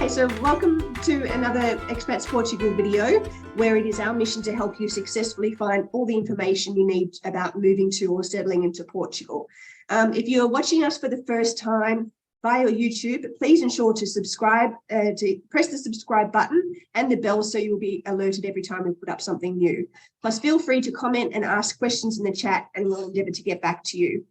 Hey, so welcome to another Expats Portugal video, where it is our mission to help you successfully find all the information you need about moving to or settling into Portugal. If you're watching us for the first time via YouTube, please ensure to subscribe, to press the subscribe button and the bell so you'll be alerted every time we put up something new. Plus, feel free to comment and ask questions in the chat and we'll endeavour to get back to you.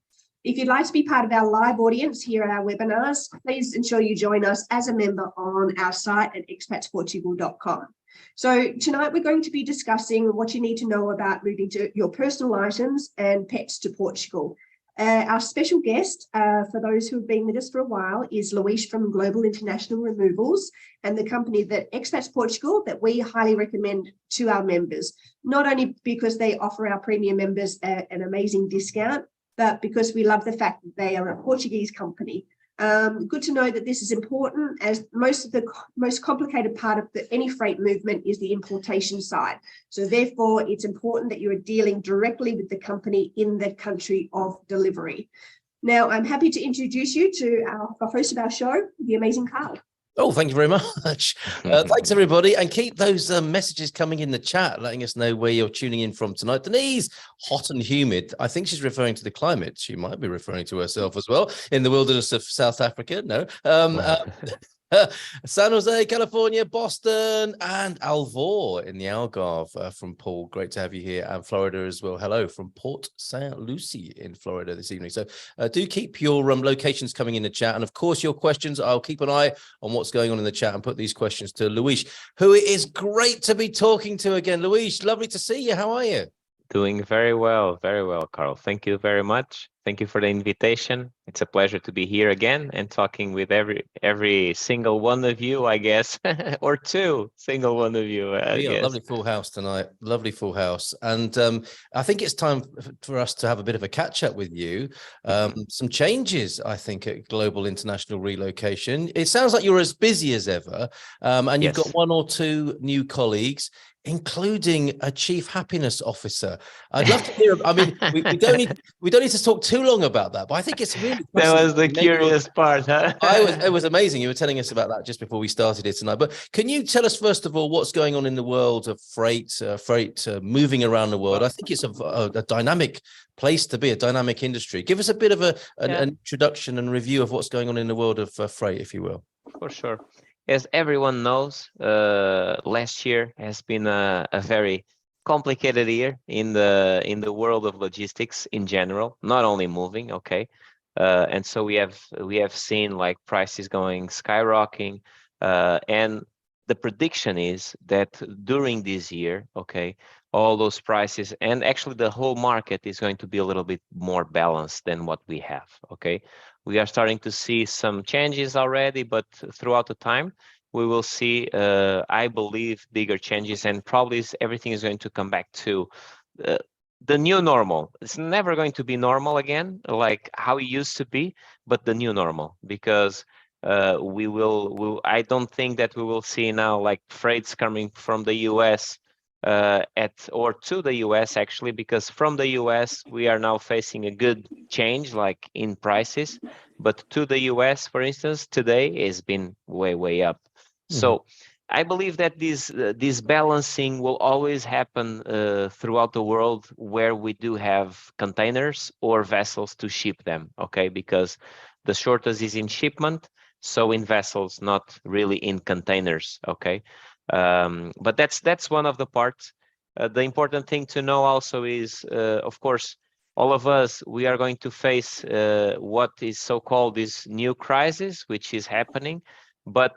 If you'd like to be part of our live audience here at our webinars, please ensure you join us as a member on our site at expatsportugal.com. So tonight we're going to be discussing what you need to know about moving to your personal items and pets to Portugal. Our special guest, for those who have been with us for a while, is Luís from Global International Removals and the company that Expats Portugal that we highly recommend to our members, not only because they offer our premium members an amazing discount, but because we love the fact that they are a Portuguese company. Good to know that this is important, as most complicated part of any freight movement is the importation side. So therefore, it's important that you are dealing directly with the company in the country of delivery. Now, I'm happy to introduce you to our host of our show, the amazing Carl. Oh, thank you very much. Thanks, everybody. And keep those messages coming in the chat, letting us know where you're tuning in from tonight. Denise, hot and humid. I think she's referring to the climate. She might be referring to herself as well in the wilderness of South Africa. No. San Jose, California, Boston, and Alvor in the Algarve from Paul. Great to have you here. And Florida as well. Hello from Port St. Lucie in Florida this evening. So do keep your locations coming in the chat. And of course, your questions. I'll keep an eye on what's going on in the chat and put these questions to Luís, who it is great to be talking to again. Luís, lovely to see you. How are you? Doing very well, Carl. Thank you very much. Thank you for the invitation. It's a pleasure to be here again and talking with every single one of you, I guess, or single one of you. Lovely full house tonight. Lovely full house. And I think it's time for us to have a bit of a catch up with you. Some changes, I think, at Global International Relocation. It sounds like you're as busy as ever, and you've got one or two new colleagues, including a chief happiness officer. I'd love to hear. I mean, we don't need to talk too long about that, but I think it's really that was the curious part, huh? It was amazing. You were telling us about that just before we started it tonight. But can you tell us first of all what's going on in the world of freight moving around the world? I think it's a dynamic place to be, a dynamic industry. Give us a bit of an introduction and review of what's going on in the world of freight, if you will. For sure. As everyone knows, last year has been a very complicated year in the world of logistics in general, not only moving, okay, and so we have seen like prices going skyrocketing, and the prediction is that during this year, okay, all those prices and actually the whole market is going to be a little bit more balanced than what we have, okay. We are starting to see some changes already, but throughout the time, we will see, I believe, bigger changes, and probably everything is going to come back to the new normal. It's never going to be normal again, like how it used to be, but the new normal, because I don't think that we will see now like freights coming from the US or to the US actually, because from the US we are now facing a good change like in prices, but to the US, for instance, today has been way up. So I believe that this balancing will always happen throughout the world where we do have containers or vessels to ship them, okay, because the shortage is in shipment, so in vessels, not really in containers, okay. But that's one of the parts. The important thing to know also is, of course, all of us, we are going to face what is so-called this new crisis, which is happening. But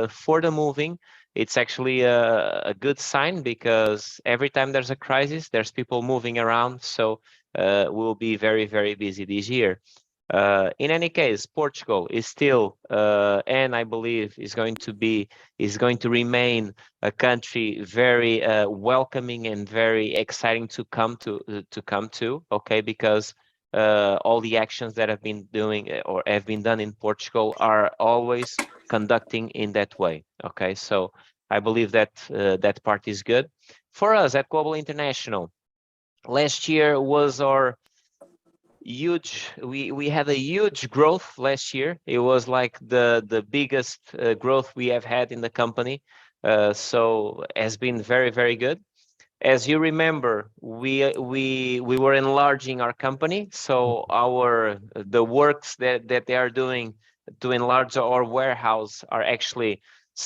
for the moving, it's actually a good sign, because every time there's a crisis, there's people moving around. So we'll be very busy this year. In any case, Portugal is still, and I believe is going to remain a country very welcoming and very exciting to come to, okay, because all the actions that have been done in Portugal are always conducting in that way, okay. So I believe that that part is good for us at Global International. Last year was our we had a huge growth last year. It was like the biggest growth we have had in the company. So has been very, very good. As you remember, we were enlarging our company, so the works that they are doing to enlarge our warehouse are actually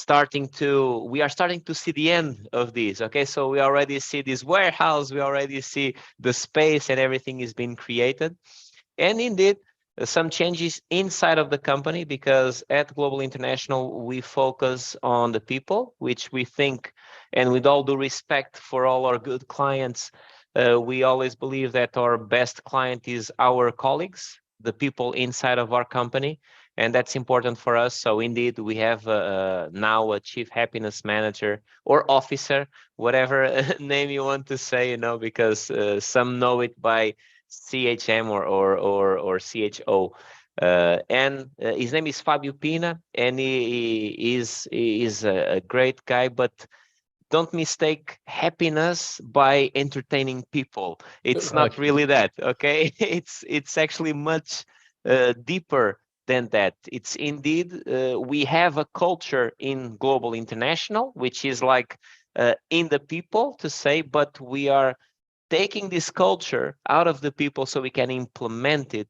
we are starting to see the end of this. Okay, so we already see this warehouse, we already see the space, and everything is being created. And indeed, some changes inside of the company, because at Global International, we focus on the people, which we think, and with all due respect for all our good clients, we always believe that our best client is our colleagues, the people inside of our company, and that's important for us. So indeed, we have now a chief happiness manager or officer, whatever name you want to say, because some know it by CHM or CHO. And his name is Fabio Pina, and he is a great guy, but don't mistake happiness by entertaining people. It's not really that, okay? It's actually much deeper than that. It's indeed, we have a culture in Global International, which is like in the people to say, but we are taking this culture out of the people so we can implement it,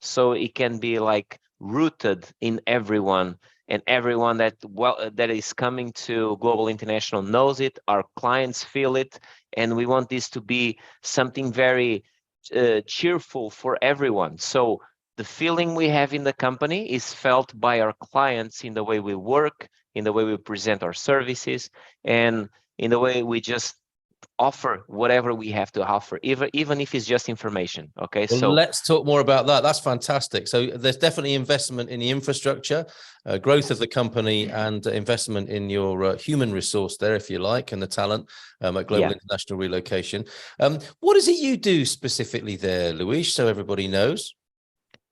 so it can be like rooted in everyone, and everyone that is coming to Global International knows it, our clients feel it, and we want this to be something very cheerful for everyone. So the feeling we have in the company is felt by our clients in the way we work, in the way we present our services, and in the way we just offer whatever we have to offer, even if it's just information. Okay, well, so let's talk more about that. That's fantastic. So there's definitely investment in the infrastructure, growth of the company, and investment in your human resource there, if you like, and the talent at Global International Relocation. What is it you do specifically there, Luis, so everybody knows?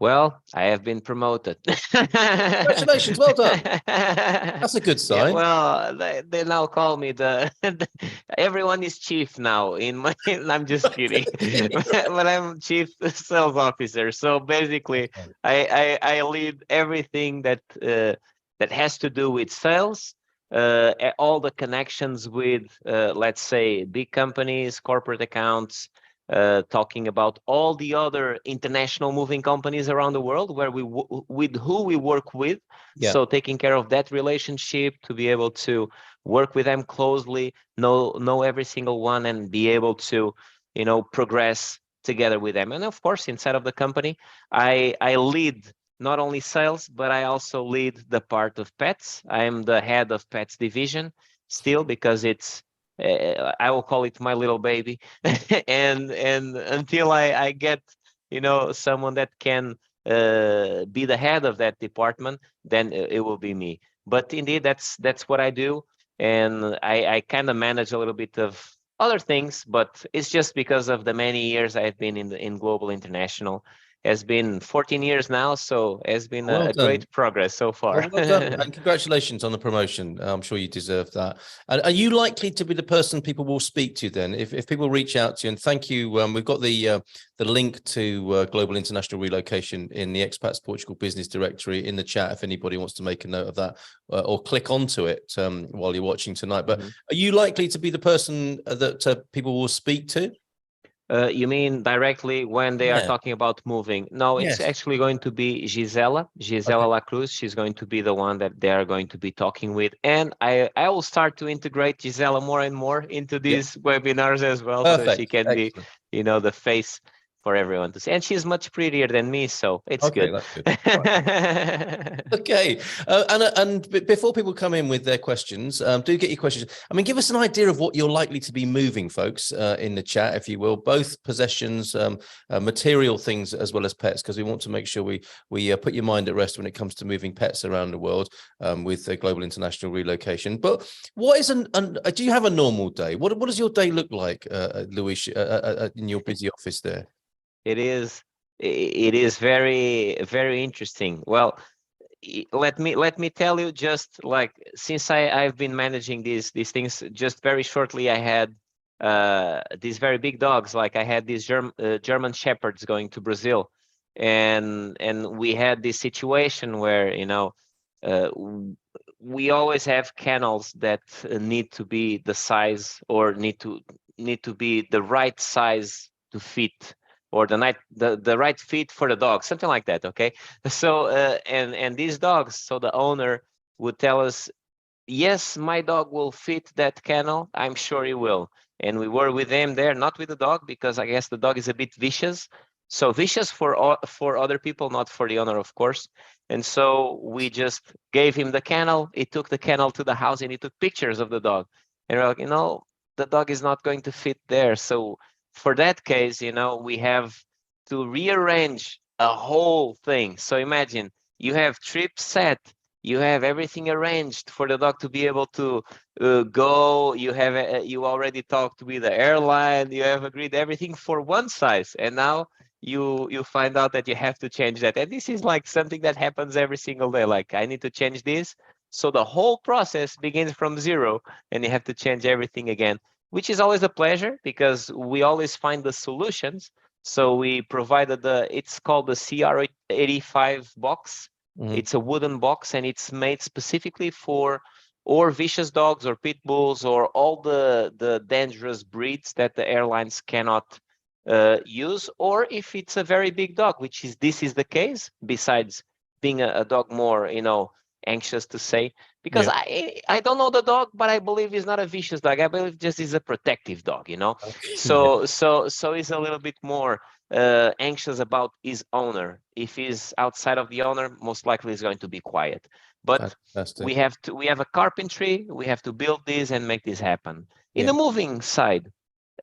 Well, I have been promoted. Congratulations, well done. That's a good sign. Yeah, well, they now call me everyone is chief now in my. I'm just kidding, but I'm chief sales officer. So basically, I lead everything that has to do with sales, all the connections with let's say big companies, corporate accounts. Talking about all the other international moving companies around the world with who we work with. Yeah. So taking care of that relationship, to be able to work with them closely, know every single one, and be able to, progress together with them. And of course, inside of the company, I lead not only sales, but I also lead the part of pets. I am the head of pets division still, because it's I will call it my little baby, and until I get someone that can be the head of that department, then it will be me. But indeed, that's what I do, and I kind of manage a little bit of other things, but it's just because of the many years I've been in Global International. Has been 14 years now, so has been a great progress so far. Well done, and congratulations on the promotion. I'm sure you deserve that. And are you likely to be the person people will speak to then? If people reach out to you, and thank you, we've got the link to Global International Relocation in the Expats Portugal Business Directory in the chat if anybody wants to make a note of that, or click onto it while you're watching tonight. But are you likely to be the person that people will speak to? You mean directly when they are talking about moving? No, it's actually going to be Gisela La Cruz. She's going to be the one that they are going to be talking with. And I will start to integrate Gisela more and more into these webinars as well. Perfect. So she can be, the face for everyone to see. And she's much prettier than me, so it's good. That's good. Okay. And before people come in with their questions, do get your questions. I mean, give us an idea of what you're likely to be moving, folks, in the chat, if you will, both possessions, material things, as well as pets, because we want to make sure we put your mind at rest when it comes to moving pets around the world with Global International Relocation. But what is do you have a normal day? What does your day look like, Luis, in your busy office there? It is very, very interesting. Well, let me tell you, just like, since I've been managing these things, just very shortly, I had these very big dogs. Like I had these German shepherds going to Brazil, and we had this situation where, you know, we always have kennels that need to be the size, or need to be the right size to fit, or the right fit for the dog, something like that. Okay, so and these dogs, so the owner would tell us, yes, my dog will fit that kennel, I'm sure he will. And we were with them there, not with the dog, because I guess the dog is a bit vicious. So vicious for other people, not for the owner, of course. And so we just gave him the kennel. He took the kennel to the house and he took pictures of the dog. And we're like, you know, the dog is not going to fit there. So for that case, you know, we have to rearrange a whole thing. So imagine you have trip set, you have everything arranged for the dog to be able to go. You have you already talked with the airline. You have agreed everything for one size, and now you find out that you have to change that. And this is like something that happens every single day. Like, I need to change this, so the whole process begins from zero, and you have to change everything again, which is always a pleasure because we always find the solutions. So we provided it's called the CR85 box. It's a wooden box, and it's made specifically for or vicious dogs or pit bulls or all the dangerous breeds that the airlines cannot use, or if it's a very big dog, which is this is the case, besides being a dog more, you know, anxious to say, because Yeah. I don't know the dog, but I believe he's not a vicious dog. I believe just he's a protective dog, you know. Okay. So he's a little bit more anxious about his owner. If he's outside of the owner, most likely he's going to be quiet. But Fantastic. we have a carpentry, we have to build this and make this happen. In Yeah. the moving side,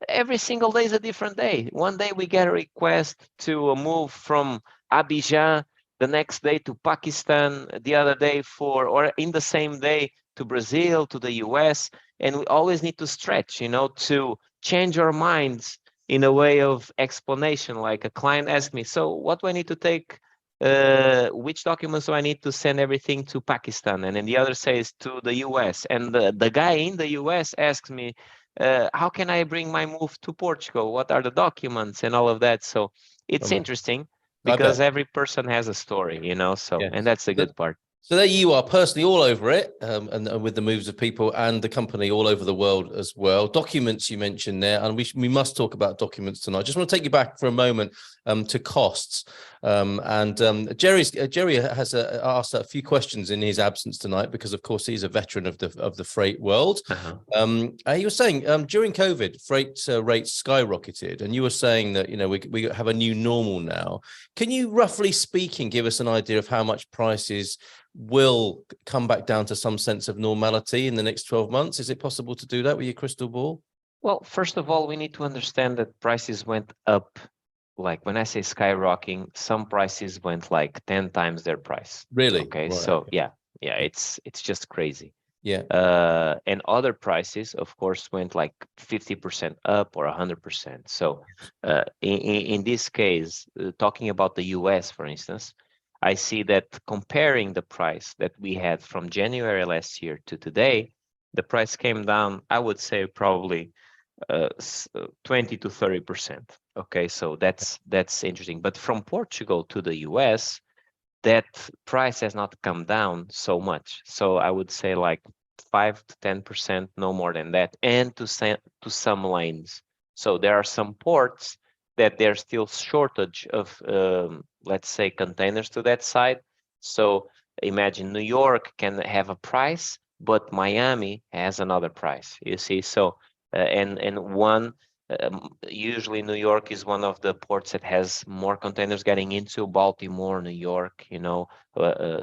every single day is a different day. One day we get a request to move from Abidjan, the next day to Pakistan, the other day or in the same day to Brazil, to the US. And we always need to stretch, you know, to change our minds in a way of explanation. Like a client asked me, so what do I need to take? Which documents do I need to send everything to Pakistan? And then the other says to the US. And the guy in the US asks me, how can I bring my move to Portugal? What are the documents and all of that? So it's interesting I because bet. every person has a story, you know, so, Yeah. and that's the good part. So there you are, personally all over it, and with the moves of people and the company all over the world as well. Documents you mentioned there, and we must talk about documents tonight. I just want to take you back for a moment to costs. Jerry has asked a few questions in his absence tonight because, of course, he's a veteran of the freight world. He was saying during COVID, freight rates skyrocketed, and you were saying that, you know, we have a new normal now. Can you, roughly speaking, give us an idea of how much prices will come back down to some sense of normality in the next 12 months? Is it possible to do that with your crystal ball? Well, first of all, we need to understand that prices went up. Like when I say skyrocketing, some prices went like 10 times their price. Really? Okay, Right. so yeah, it's just crazy. Yeah. And other prices, of course, went like 50% up or 100%. So in this case, talking about the US, for instance, I see that comparing the price that we had from January last year to today, the price came down, I would say probably 20 to 30%. Okay, so that's interesting. But from Portugal to the US, that price has not come down so much. So I would say like 5 to 10%, no more than that, and to some lanes. So there are some ports that there's still shortage of, let's say, containers to that side. So imagine New York can have a price, but Miami has another price. You see, so usually New York is one of the ports that has more containers getting into Baltimore, New York. You know,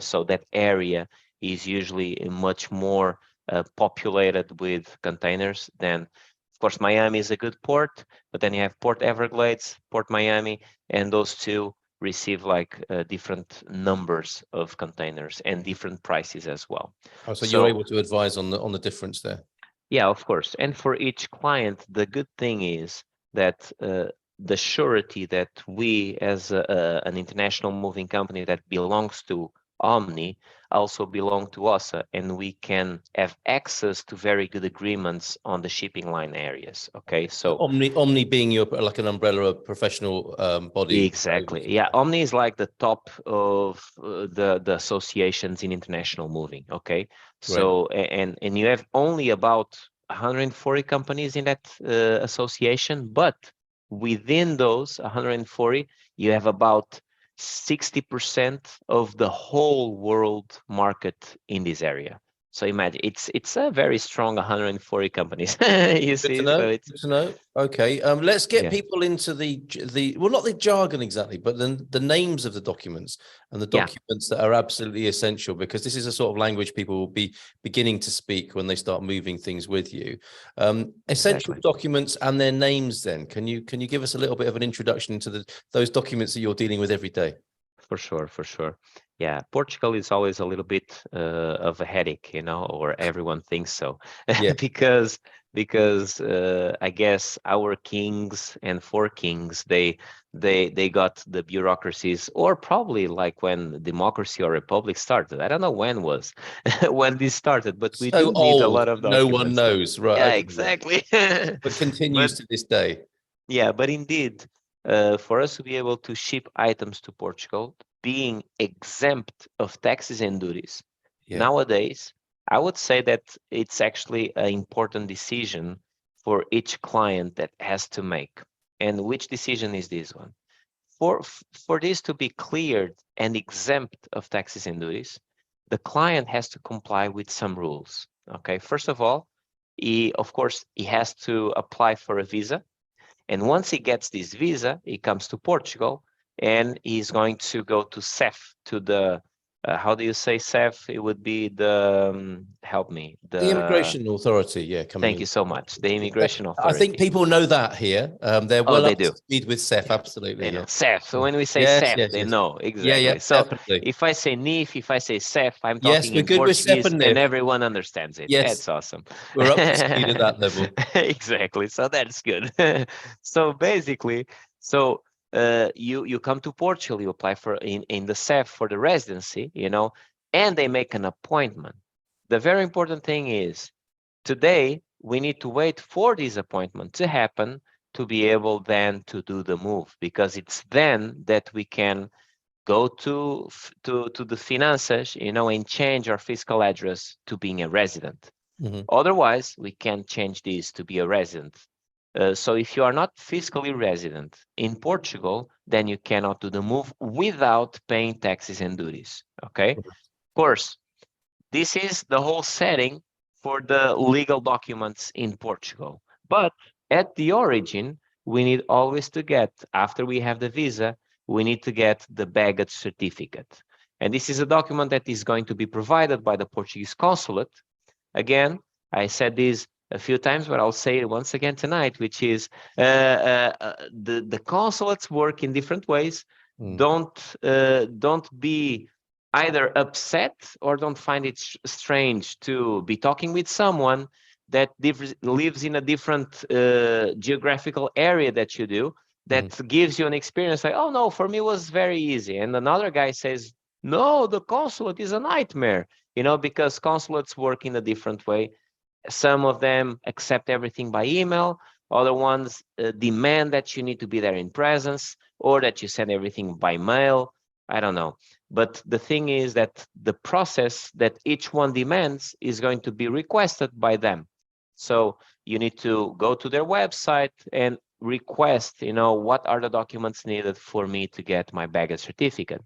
so that area is usually much more populated with containers than, of course, Miami is a good port, but then you have Port Everglades, Port Miami, and those two receive like different numbers of containers and different prices as well. Oh, so you're able to advise on the difference there. Yeah, of course. And for each client, the good thing is that the surety that we, as an international moving company that belongs to Omni also belong to OSA, and we can have access to very good agreements on the shipping line areas. Okay, so Omni being your like an umbrella of professional body. exactly, yeah. Omni is like the top of the associations in international moving. Okay, so and you have only about 140 companies in that association, but within those 140, you have about 60% of the whole world market in this area. So imagine it's a very strong 140 companies. You Good see, to know. so it's Good to know. Okay. Let's get yeah. people into the well, not the jargon exactly, but then the names of the documents and the Yeah. documents that are absolutely essential, because this is a sort of language people will be beginning to speak when they start moving things with you. Essential Exactly. documents and their names. Then can you give us a little bit of an introduction to those documents that you're dealing with every day? For sure, for sure. Yeah, Portugal is always a little bit of a headache, you know, or everyone thinks so, Yeah. because I guess our kings and four kings they got the bureaucracies, or probably like when democracy or republic started. I don't know when was when this started, but we So do need a old, lot of no one documents. knows. Right. Yeah, Okay. exactly. But continues But to this day. yeah, but indeed, for us to be able to ship items to Portugal, being exempt of taxes and duties, Yeah. nowadays, I would say that it's actually an important decision for each client that has to make. And which decision is this one? For this to be cleared and exempt of taxes and duties, the client has to comply with some rules. Okay, first of all, of course, he has to apply for a visa, and once he gets this visa, he comes to Portugal and he's going to go to CEF, to the, how do you say CEF? It would be the, help me, The immigration authority, yeah, coming thank in. you so much, the immigration I think authority. people know that here. They're Oh, well they up to do. speed with CEF, Yeah, absolutely. they know Yeah. CEF. So when we say Yes, CEF, yes, they yes. know Yeah, exactly. yeah, So definitely. if I say NIF, if I say CEF, I'm Yes, talking we're in good with CEF Portuguese and and NIF. everyone understands it. Yes, That's awesome. we're up to speed at that level. Exactly. So that's good. So basically, so you come to Portugal, you apply for in the CEF for the residency, you know, and they make an appointment. The very important thing is today we need to wait for this appointment to happen to be able then to do the move, because it's then that we can go to the finances, you know, and change our fiscal address to being a resident. Mhm. Otherwise, we can't change this to be a resident. So if you are not fiscally resident in Portugal, then you cannot do the move without paying taxes and duties. Okay. Of course, this is the whole setting for the legal documents in Portugal. But at the origin, we need always to get, after we have the visa, we need to get the baggage certificate. And this is a document that is going to be provided by the Portuguese consulate. Again, I said this a few times, but I'll say it once again tonight, which is the consulates work in different ways. Don't be either upset or don't find it strange to be talking with someone that lives in a different geographical area that you do, that gives you an experience like, oh no, for me it was very easy. And another guy says, no, the consulate is a nightmare, you know, because consulates work in a different way. Some of them accept everything by email. Other ones demand that you need to be there in presence, or that you send everything by mail. I don't know. But the thing is that the process that each one demands is going to be requested by them. So you need to go to their website and request, you know, what are the documents needed for me to get my baggage certificate.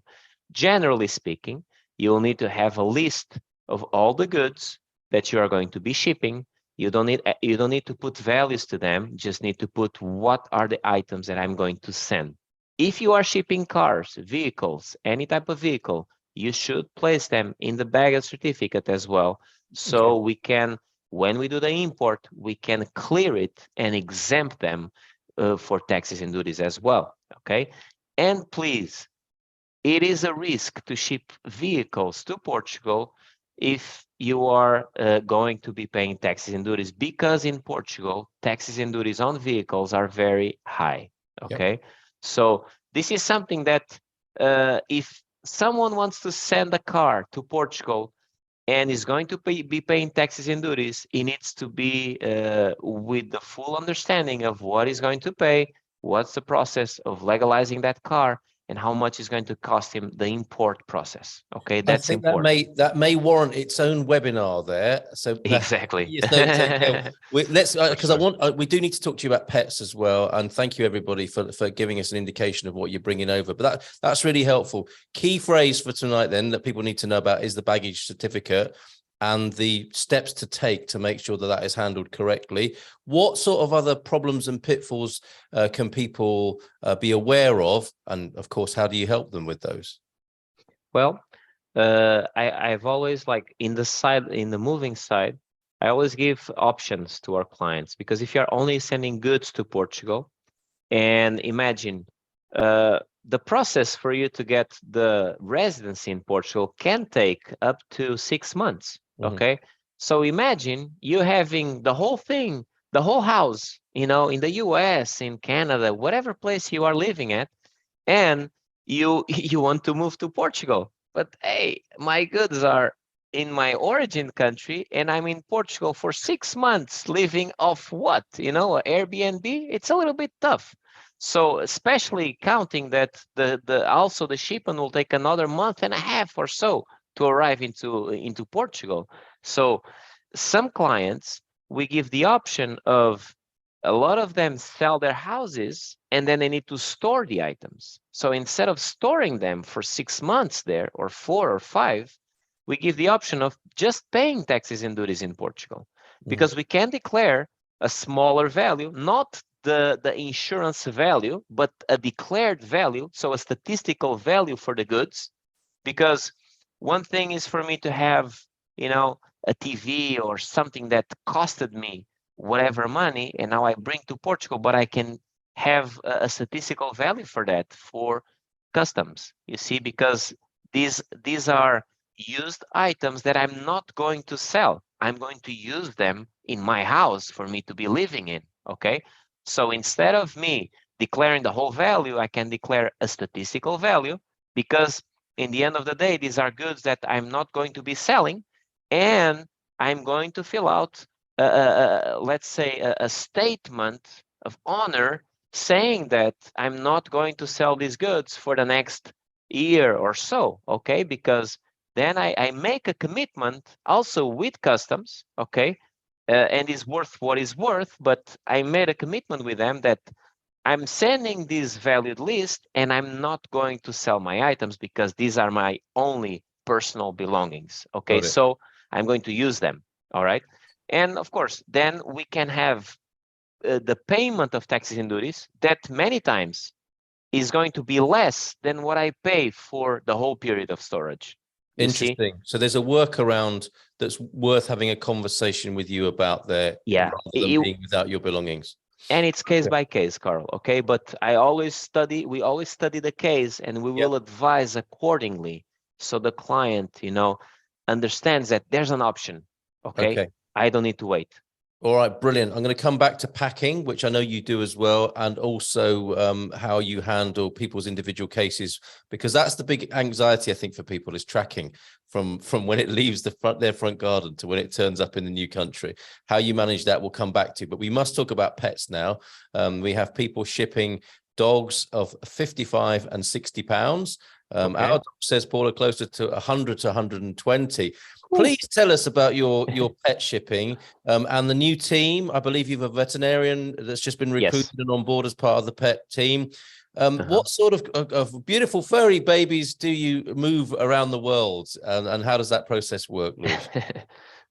Generally speaking, you'll need to have a list of all the goods that you are going to be shipping. You don't need to put values to them, just need to put what are the items that I'm going to send. If you are shipping cars, vehicles, any type of vehicle, you should place them in the baggage certificate as well. So we can, when we do the import, we can clear it and exempt them for taxes and duties as well, okay? And please, it is a risk to ship vehicles to Portugal if you are going to be paying taxes and duties, because in Portugal, taxes and duties on vehicles are very high, okay? Yep. So this is something that if someone wants to send a car to Portugal and is going to be paying taxes and duties, he needs to be with the full understanding of what he's going to pay, what's the process of legalizing that car, and how much is going to cost him the import process. Okay, I that's think important. that may warrant its own webinar there. So Exactly. yes, no, so, let's because sure. we do need to talk to you about pets as well. And thank you everybody for giving us an indication of what you're bringing over. But that's really helpful. Key phrase for tonight then that people need to know about is the baggage certificate and the steps to take to make sure that that is handled correctly. What sort of other problems and pitfalls can people be aware of? And of course, how do you help them with those? Well, I've always, like, in the moving side, I always give options to our clients, because if you're only sending goods to Portugal, and imagine the process for you to get the residency in Portugal can take up to 6 months. Okay, so imagine you having the whole thing, the whole house, in the US, in Canada, whatever place you are living at, and you you want to move to Portugal, but hey, my goods are in my origin country and I'm in Portugal for 6 months living off what, Airbnb. It's a little bit tough. So especially counting that also the shipment will take another month and a half or so to arrive into Portugal. So some clients, we give the option of, a lot of them sell their houses and then they need to store the items. So instead of storing them for 6 months there, or 4 or 5, we give the option of just paying taxes and duties in Portugal, because we can declare a smaller value, not the insurance value, but a declared value, so a statistical value for the goods. Because one thing is for me to have, a TV or something that costed me whatever money, and now I bring to Portugal, but I can have a statistical value for that, for customs, you see, because these are used items that I'm not going to sell. I'm going to use them in my house for me to be living in. Okay, so instead of me declaring the whole value, I can declare a statistical value, because in the end of the day, these are goods that I'm not going to be selling, and I'm going to fill out, let's say, a statement of honor saying that I'm not going to sell these goods for the next year or so. Okay, because then I make a commitment also with customs. Okay, and it's worth what it's worth, but I made a commitment with them that I'm sending this valued list and I'm not going to sell my items, because these are my only personal belongings. Okay, so I'm going to use them. All right. And of course, then we can have the payment of taxes and duties that many times is going to be less than what I pay for the whole period of storage. Interesting. So there's a workaround that's worth having a conversation with you about there, Yeah, rather than being without your belongings. and it's case by case, Carl. Okay, but we always study the case, and we will advise accordingly, so the client, understands that there's an option. Okay, I don't need to wait. All right, brilliant. I'm going to come back to packing, which I know you do as well, and also how you handle people's individual cases, because that's the big anxiety, I think, for people, is tracking from when it leaves their front garden to when it turns up in the new country. How you manage that, we'll come back to. But we must talk about pets now. We have people shipping dogs of 55 and 60 pounds. Our dog, says Paul, are closer to 100 to 120. Please tell us about your pet shipping and the new team. I believe you have a veterinarian that's just been recruited and on board as part of the pet team. What sort of beautiful furry babies do you move around the world, and how does that process work, Luis?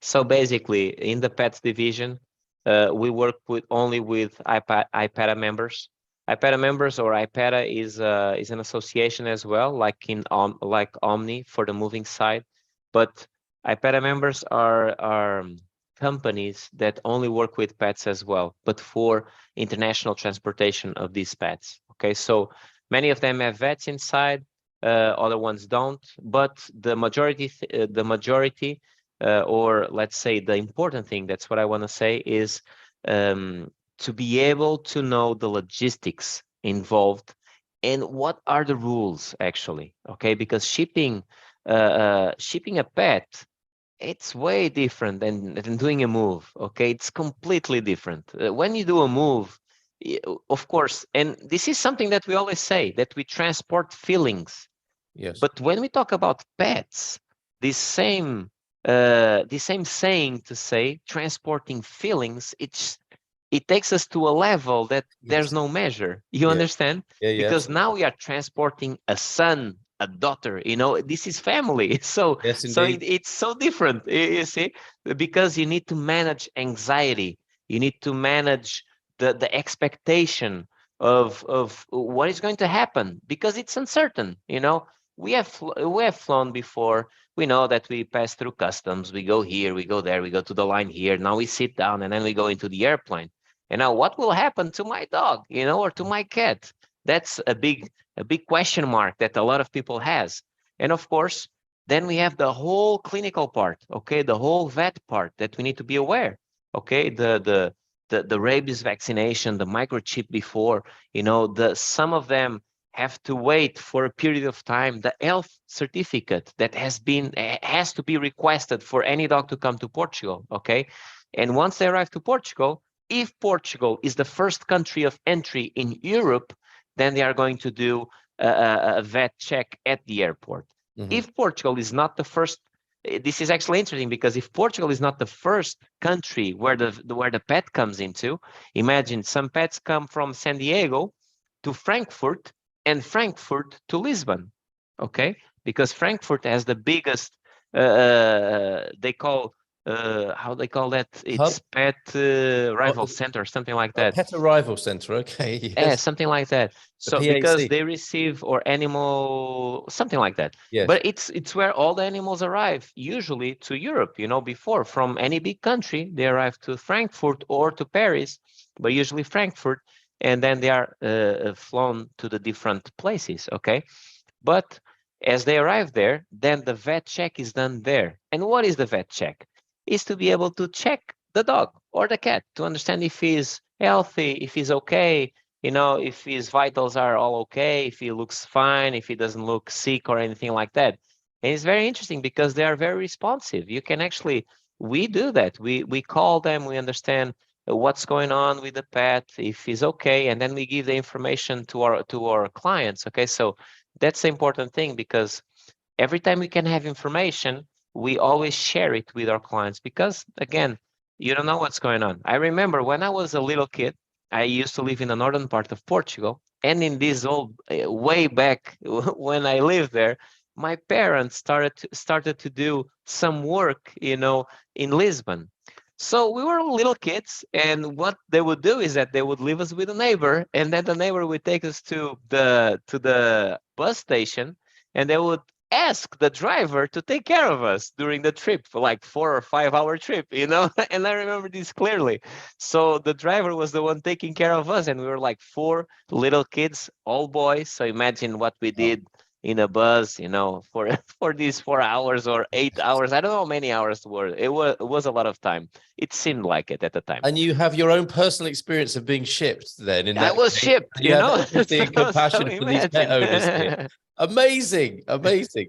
So basically, in the pets division, we work only with IPATA members. IPATA members, or IPATA, is an association as well, like like Omni for the moving side, but IPATA members are companies that only work with pets as well, but for international transportation of these pets. Okay, so many of them have vets inside, other ones don't, but the majority, or let's say the important thing, that's what I want to say, is to be able to know the logistics involved and what are the rules actually, okay? Because shipping shipping a pet, it's way different than doing a move, okay? It's completely different. When you do a move, of course, and this is something that we always say, that we transport feelings. Yes. But when we talk about pets, this same saying to say transporting feelings, it takes us to a level that there's Yes. no measure. You Yeah. understand? Yeah, yeah, Because absolutely. now we are transporting a son, a daughter. You know, this is family. So Yes, so indeed. it's so different. You see, because you need to manage anxiety. You need to manage the expectation of what is going to happen, because it's uncertain. You know, we have flown before. We know that we pass through customs. We go here, we go there, we go to the line here. Now we sit down and then we go into the airplane. And now what will happen to my dog, you know, or to my cat? That's a big question mark that a lot of people has. And of course, then we have the whole clinical part, okay, the whole vet part that we need to be aware. Okay, the rabies vaccination, the microchip before, you know, some of them have to wait for a period of time. The health certificate that has to be requested for any dog to come to Portugal, okay? And once they arrive to Portugal, if Portugal is the first country of entry in Europe, then they are going to do a vet check at the airport. If Portugal is not the first, this is actually interesting, because if Portugal is not the first country where the pet comes into, imagine some pets come from San Diego to Frankfurt and Frankfurt to Lisbon, okay? Because Frankfurt has the biggest, they call, how they call that? It's Hub? pet What rival is center, something like a that. pet arrival center? Okay, Yeah, yes. something like that. The So because PAC. they receive, or animal, something like that. Yes. But it's where all the animals arrive, usually to Europe, you know, before from any big country, they arrive to Frankfurt or to Paris, but usually Frankfurt, and then they are flown to the different places, okay? But as they arrive there, then the vet check is done there. And what is the vet check? Is to be able to check the dog or the cat to understand if he's healthy, if he's okay, you know, if his vitals are all okay, if he looks fine, if he doesn't look sick or anything like that. And it's very interesting because they are very responsive. You can actually, we do that. We call them, we understand what's going on with the pet, if he's okay, and then we give the information to our clients. Okay, so that's the important thing, because every time we can have information, we always share it with our clients, because again, you don't know what's going on. I remember when I was a little kid, I used to live in the northern part of Portugal, and in this old way back when I lived there, my parents started to do some work, you know, in Lisbon. So we were little kids, and what they would do is that they would leave us with a neighbor, and then the neighbor would take us to the bus station, and they would ask the driver to take care of us during the trip, for like 4 or 5 hour trip, you know. And I remember this clearly. So the driver was the one taking care of us, and we were like 4 little kids, all boys. So imagine what we Wow. did in a bus, you know, for for these 4 hours or 8 hours. I don't know how many hours were. It was a lot of time. It seemed like it at the time. And you have your own personal experience of being shipped then in I that was case. shipped, And you you have know. empathy and So compassion for these pet owners here. imagine. Amazing, amazing.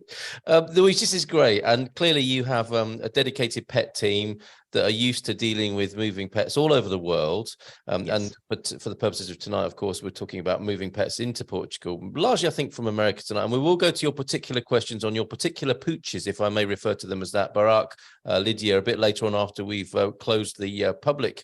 Luis, this is great. And clearly you have a dedicated pet team that are used to dealing with moving pets all over the world. Yes. But for the purposes of tonight, of course, we're talking about moving pets into Portugal, largely, I think, from America tonight. And we will go to your particular questions on your particular pooches, if I may refer to them as that, Barak, Lydia, a bit later on after we've closed the public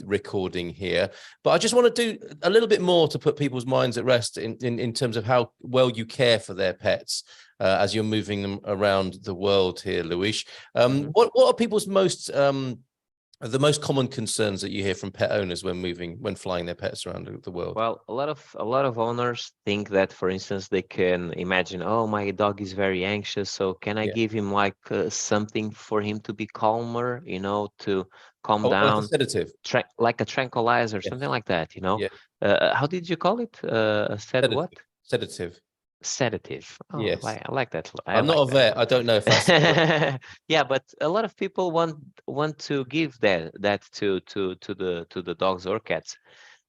recording here. But I just want to do a little bit more to put people's minds at rest in terms of how well you care for their pets as you're moving them around the world here, Luis. What are people's the most common concerns that you hear from pet owners when flying their pets around the world? Well, a lot of owners think that, for instance, they can imagine, oh, my dog is very anxious, so can I Yeah. give him like something for him to be calmer, you know, to calm Like a down, sedative. like a tranquilizer, Yes. something like that, you know. Yeah. How did you call it? Said Sedative. what? Sedative. Sedative. Oh, Yes. I like that. I I'm not like a vet. I don't know if that's that. Yeah, but a lot of people want to give that to the dogs or cats.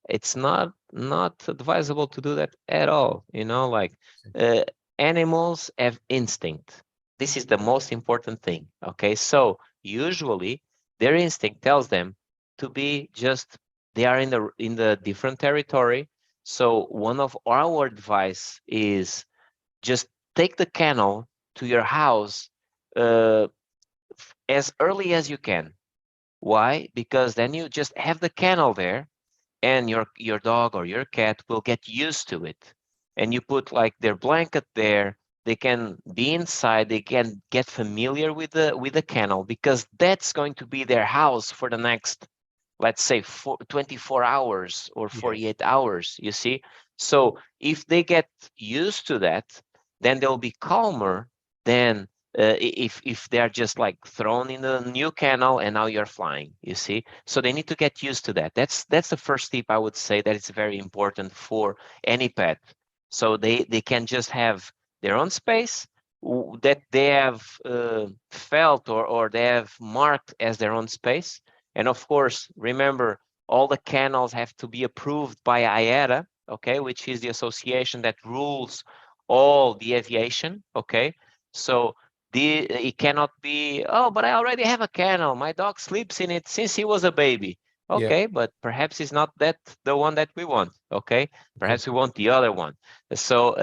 it's not advisable to do that at all. Like animals have instinct. This is the most important thing. Okay, so usually their instinct tells them to be just, they are in the different territory. So one of our advice is just take the kennel to your house uh, as early as you can. Why? Because then you just have the kennel there, and your dog or your cat will get used to it. And you put like their blanket there, they can be inside, they can get familiar with the kennel, because that's going to be their house for the next, let's say, 24 hours or Yeah. 48 hours, you see. So if they get used to that, then they'll be calmer than if they're just like thrown in the new kennel and now you're flying, you see. So they need to get used to that. That's the first tip I would say, that it's very important for any pet. So they can just have their own space that they have felt, or they have marked as their own space. And of course, remember, all the kennels have to be approved by IATA, okay, which is the association that rules all the aviation, okay. So it cannot be, oh, but I already have a kennel, my dog sleeps in it since he was a baby. Yeah. Okay, but perhaps it's not that the one that we want, okay. Perhaps we want the other one. So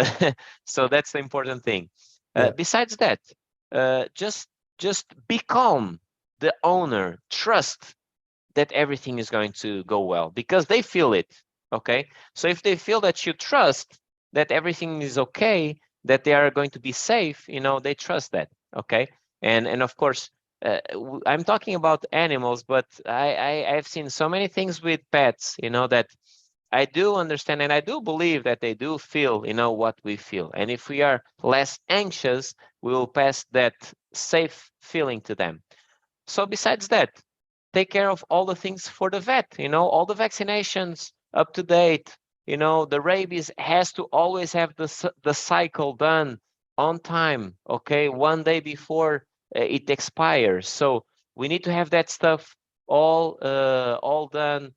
so that's the important thing. Yeah. Besides that, just be calm. The owner, trust that everything is going to go well, because they feel it, okay. So if they feel that you trust that everything is okay, that they are going to be safe, they trust that, okay. And of course, I'm talking about animals, but I've seen so many things with pets, that I do understand, and I do believe that they do feel, what we feel. And if we are less anxious, we will pass that safe feeling to them. So besides that, take care of all the things for the vet, all the vaccinations up to date. The rabies has to always have the cycle done on time, okay, one day before it expires. So we need to have that stuff all done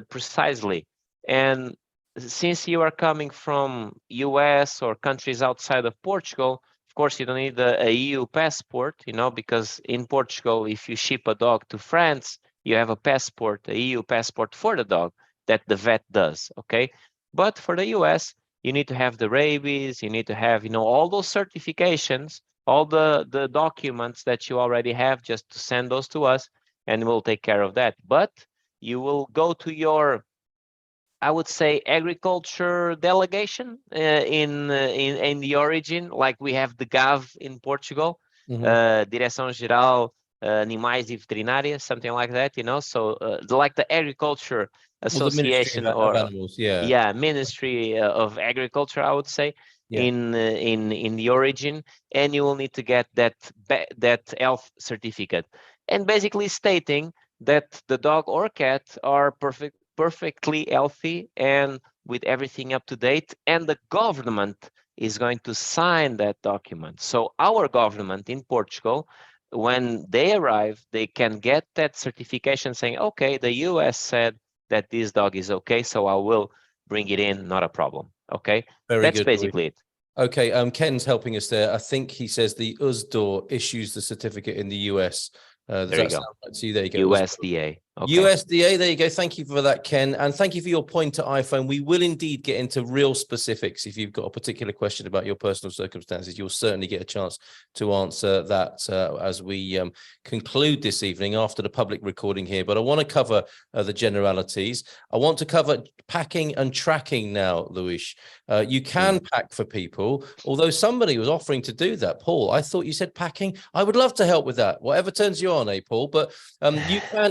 precisely. And since you are coming from US or countries outside of Portugal, of course, you don't need a EU passport, because in Portugal, if you ship a dog to France, you have a passport, a EU passport for the dog that the vet does, okay? But for the US, you need to have the rabies, you need to have, all those certifications, all the documents that you already have, just to send those to us, and we'll take care of that. But you will go to your, I would say, agriculture delegation in the origin, like we have the GAV in Portugal, Direção Geral Animais e Veterinária, something like that, So like the agriculture Well, the Ministry association, of or Animals, yeah. yeah, Ministry of Agriculture, I would say, Yeah. in the origin, and you will need to get that health certificate, and basically stating that the dog or cat are perfectly healthy and with everything up to date, and the government is going to sign that document. So our government in Portugal, when they arrive, they can get that certification saying, okay, the US said that this dog is okay, so I will bring it in, not a problem. Okay, Very that's good, basically it. Okay, Ken's helping us there. I think he says the USDOR issues the certificate in the US. Does There you that go. sound right to you? There you go. USDA. Okay. USDA, there you go. Thank you for that, Ken. And thank you for your point to iPhone. We will indeed get into real specifics. If you've got a particular question about your personal circumstances, you'll certainly get a chance to answer that as we conclude this evening after the public recording here. But I want to cover the generalities. I want to cover packing and tracking now, Luis. You can pack for people, although somebody was offering to do that. Paul, I thought you said packing. I would love to help with that. Whatever turns you on, Paul? But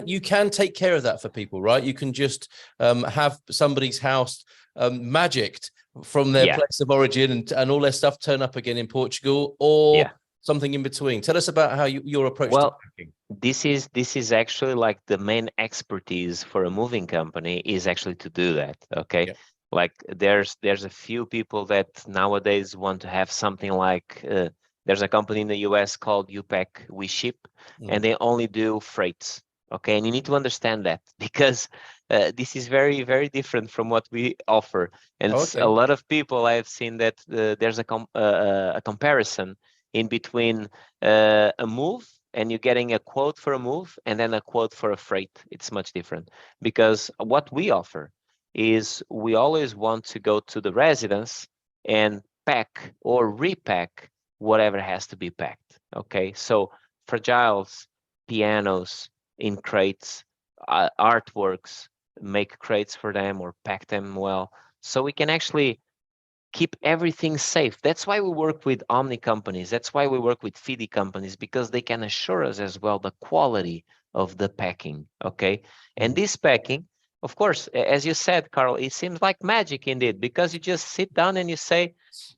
you can take care of that for people, right? You can just have somebody's house magicked from their place of origin and all their stuff turn up again in Portugal, or something in between. Tell us about how your approach to packing. This is actually like the main expertise for a moving company is actually to do that. Okay. Like there's a few people that nowadays want to have something like there's a company in the US called UPack We Ship, and they only do freights. Okay, and you need to understand that because this is very, very different from what we offer. And Okay. a lot of people I've seen that there's a comparison in between a move and you're getting a quote for a move and then a quote for a freight. It's much different because what we offer is we always want to go to the residence and pack or repack whatever has to be packed. Okay, so fragiles, pianos in crates, artworks, make crates for them or pack them well. So we can actually keep everything safe. That's why we work with Omni companies. That's why we work with FIDI companies, because they can assure us as well the quality of the packing, okay? And this packing, of course, as you said, Carl, it seems like magic indeed, because you just sit down and you say,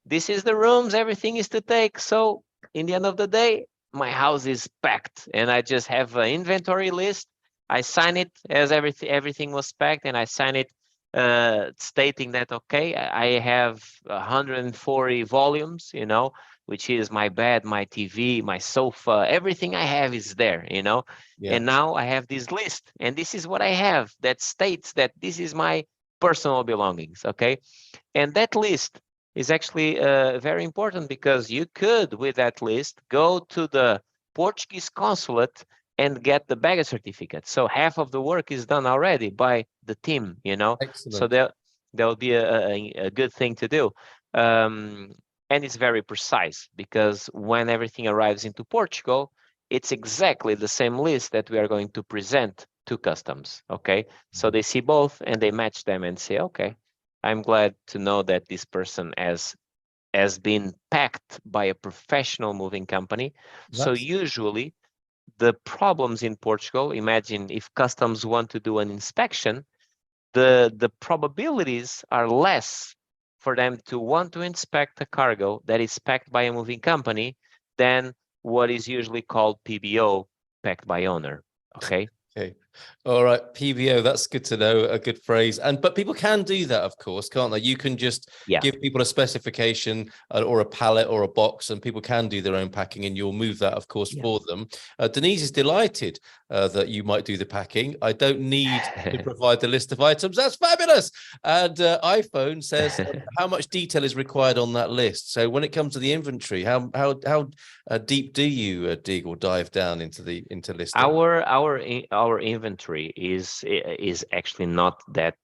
this is the rooms, everything is to take. So in the end of the day, my house is packed and I just have an inventory list. I sign it as everything was packed, and I sign it stating that, okay, I have 140 volumes, you know, which is my bed, my TV, my sofa, everything I have is there, you know. Yeah. And now I have this list, and this is what I have that states that this is my personal belongings, okay? And that list is actually very important, because you could, with that list, go to the Portuguese consulate and get the baggage certificate. So half of the work is done already by the team, you know. So Excellent. that will be a good thing to do. And it's very precise, because when everything arrives into Portugal, it's exactly the same list that we are going to present to customs, okay? So they see both and they match them and say, okay, I'm glad to know that this person has been packed by a professional moving company. So That's usually the problems in Portugal, imagine if customs want to do an inspection, the probabilities are less for them to want to inspect a cargo that is packed by a moving company than what is usually called PBO, packed by owner. Okay. okay. All right, PBO, that's good to know, a good phrase. But people can do that, of course, can't they? You can just give people a specification or a pallet or a box, and people can do their own packing, and you'll move that, of course, for them. Denise is delighted that you might do the packing. I don't need to provide the list of items. That's fabulous. And iPhone says how much detail is required on that list. So when it comes to the inventory, how deep do you dig or dive down into listing? Our inventory is actually not that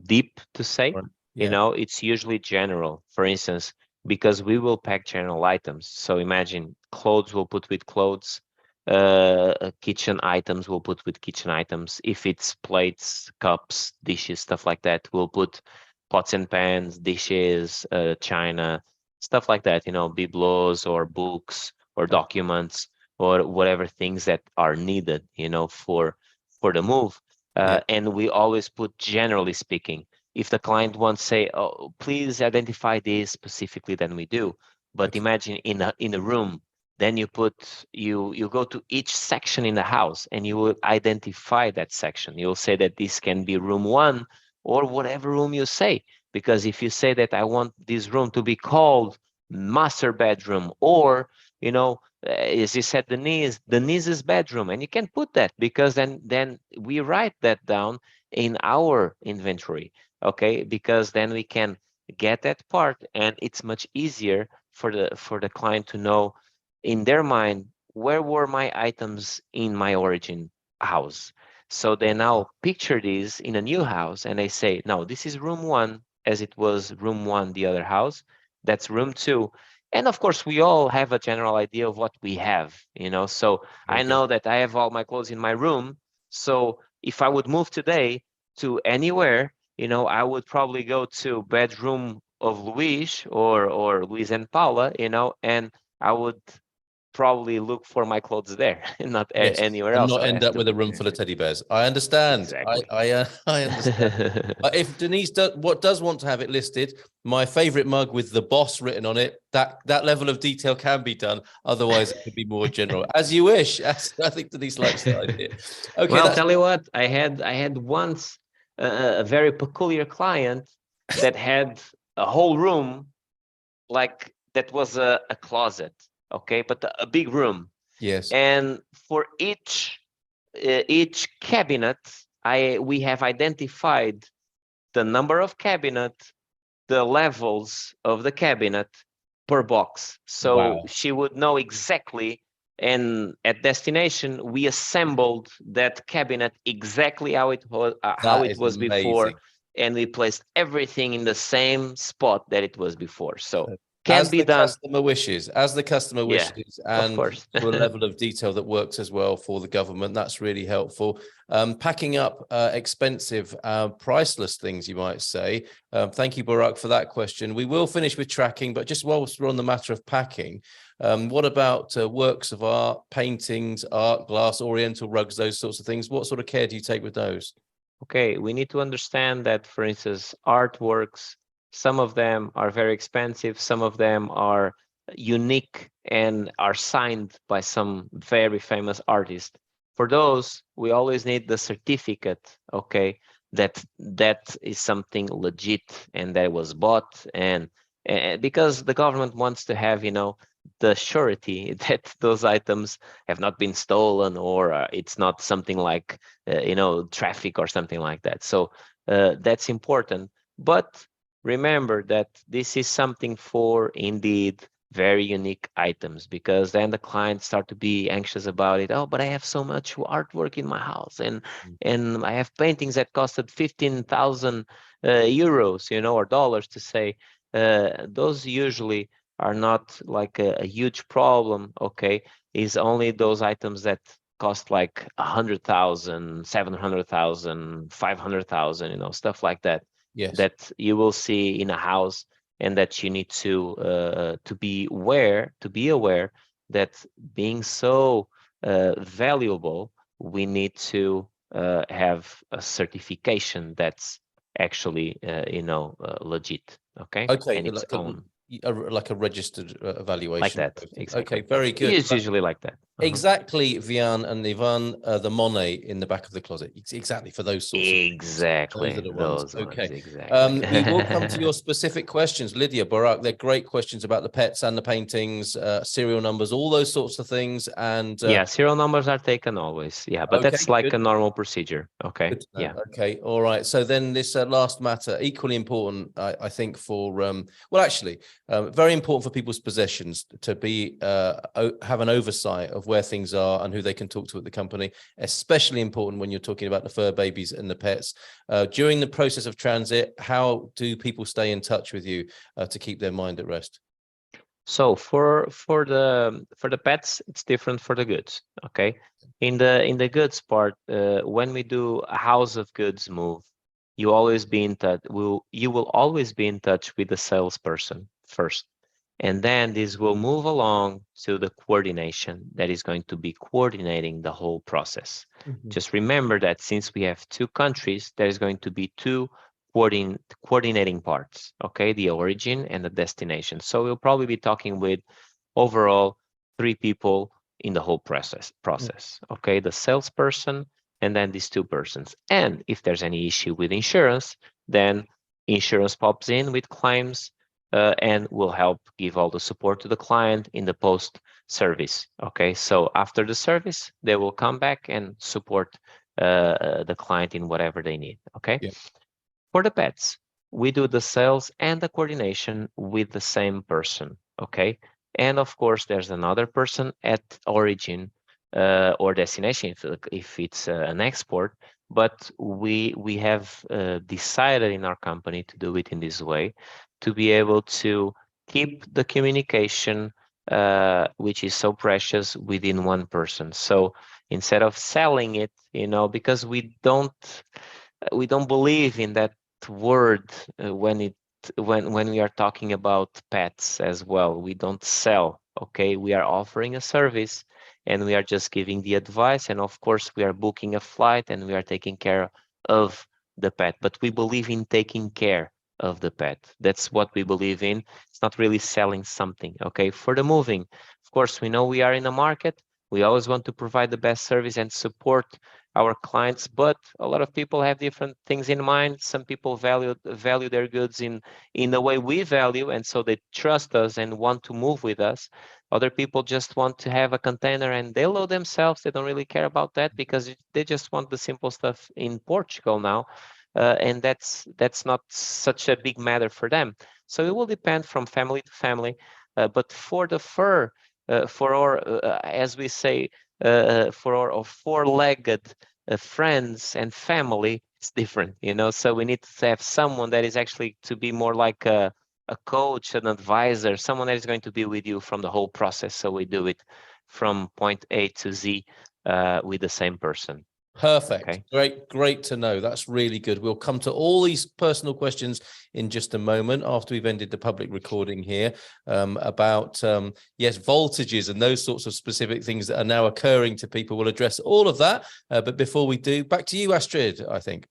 deep to say. Right. You know, it's usually general. For instance, because we will pack general items. So imagine clothes we'll put with clothes, kitchen items we'll put with kitchen items. If it's plates, cups, dishes, stuff like that, we'll put pots and pans, dishes, china, stuff like that. You know, bibelots or books or documents or whatever things that are needed, you know, for the move. And we always put generally speaking. If the client wants say, oh, please identify this specifically, then we do. But imagine in a room, then you go to each section in the house and you will identify that section. You'll say that this can be room 1 or whatever room you say. Because if you say that I want this room to be called master bedroom, or, you know, as you said, Denise's bedroom, and you can put that, because then we write that down in our inventory, okay? Because then we can get that part, and it's much easier for the client to know in their mind where were my items in my origin house. So they now picture these in a new house, and they say, no, this is room 1, as it was room 1 the other house. That's room 2. And of course, we all have a general idea of what we have, you know. So I know that I have all my clothes in my room. So if I would move today to anywhere, you know, I would probably go to bedroom of Luis or Luis and Paula, you know, and I would probably look for my clothes there, not anywhere And else. not So I end have up to with a room full of teddy bears. I understand. exactly. I understand. If Denise does want to have it listed, my favorite mug with the boss written on it, that level of detail can be done. Otherwise, it could be more general, as you wish. I think Denise likes that idea. Okay. Well, I'll tell you what, I had once a very peculiar client that had a whole room like that was a closet, okay, but a big room. Yes. And for each each cabinet, we have identified the number of cabinet, the levels of the cabinet per box. So Wow. she would know exactly, and at destination, we assembled that cabinet exactly how it That is was before, amazing. and we placed everything in the same spot that it was before. So can As be the done. customer wishes, as the customer Yeah, wishes, of and course. to a level of detail that works as well for the government. That's really helpful. Packing up expensive, priceless things, you might say. Thank you, Barak, for that question. We will finish with tracking, but just whilst we're on the matter of packing, what about works of art, paintings, art, glass, oriental rugs, those sorts of things? What sort of care do you take with those? Okay, we need to understand that, for instance, artworks, some of them are very expensive, some of them are unique and are signed by some very famous artist. For those, we always need the certificate, okay, that is something legit and that was bought, and because the government wants to have, the surety that those items have not been stolen, or it's not something like traffic or something like that. So that's important. But remember that this is something for indeed very unique items, because then the clients start to be anxious about it. Oh, but I have so much artwork in my house, and I have paintings that costed 15,000 euros, or dollars to say. Those usually are not like a huge problem. Okay, is only those items that cost like 100,000, 700,000, 500,000, stuff like that, Yes. that you will see in a house, and that you need to be aware that being so valuable, we need to have a certification that's actually legit, okay, Okay, and its own, like a registered like evaluation that, process. Okay, exactly. very good. It's usually like that. Exactly, Vian and Ivan, the Monet in the back of the closet. Exactly for those sorts of things. Those are Exactly, the ones. those ones, Okay. exactly. We will come to your specific questions, Lydia, Barak. They're great questions about the pets and the paintings, serial numbers, all those sorts of things. And Yeah, serial numbers are taken always. Yeah, but okay, that's like good. a normal procedure. Okay. Good to know. Yeah. Okay. All right. So then this last matter, equally important, I think, for, well, actually, very important for people's possessions to be, have an oversight of where things are and who they can talk to at the company, especially important when you're talking about the fur babies and the pets. During the process of transit, how do people stay in touch with you to keep their mind at rest? So for the pets, it's different for the goods. Okay. In the goods part, when we do a house of goods move, you always be in touch. You will always be in touch with the salesperson first, and then this will move along to the coordination that is going to be coordinating the whole process. Just remember that since we have two countries, there is going to be two coordinating parts, okay, the origin and the destination. So we'll probably be talking with overall 3 people in the whole process, okay, the salesperson and then these 2 persons. And if there's any issue with insurance, then insurance pops in with claims, and will help give all the support to the client in the post service. Okay, so after the service, they will come back and support the client in whatever they need. Okay. Yeah. For the pets, we do the sales and the coordination with the same person, okay? And of course, there's another person at origin or destination if it's an export, but we have decided in our company to do it in this way, to be able to keep the communication, which is so precious, within one person. So instead of selling it, because we don't believe in that word when we are talking about pets as well. We don't sell, okay? We are offering a service, and we are just giving the advice, and of course we are booking a flight and we are taking care of the pet, but we believe in taking care of the pet. That's what we believe in. It's not really selling something, okay? For the moving, of course, we know we are in a market. We always want to provide the best service and support our clients, but a lot of people have different things in mind. Some people value their goods in the way we value, and so they trust us and want to move with us. Other people just want to have a container and they load themselves. They don't really care about that because they just want the simple stuff in Portugal now. And that's not such a big matter for them. So it will depend from family to family. But for the fur, for our, as we say, for our four-legged friends and family, it's different, you know. So we need to have someone that is actually to be more like a coach, an advisor, someone that is going to be with you from the whole process. So we do it from point A to Z with the same person. Perfect. Okay. Great to know. That's really good. We'll come to all these personal questions in just a moment after we've ended the public recording here about, yes, voltages and those sorts of specific things that are now occurring to people. We'll address all of that. But before we do, back to you, Astrid, I think.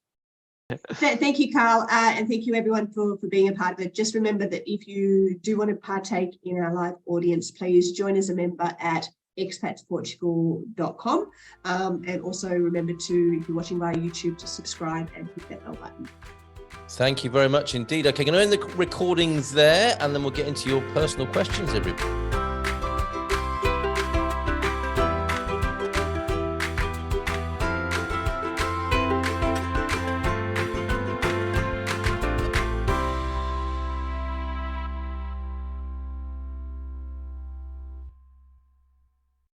Thank you, Carl, and thank you everyone for being a part of it. Just remember that if you do want to partake in our live audience, please join as a member at expatsportugal.com, and also remember to, if you're watching via YouTube, to subscribe and hit that bell button. Thank you very much indeed. Okay, going to end the recordings there, and then we'll get into your personal questions, everybody.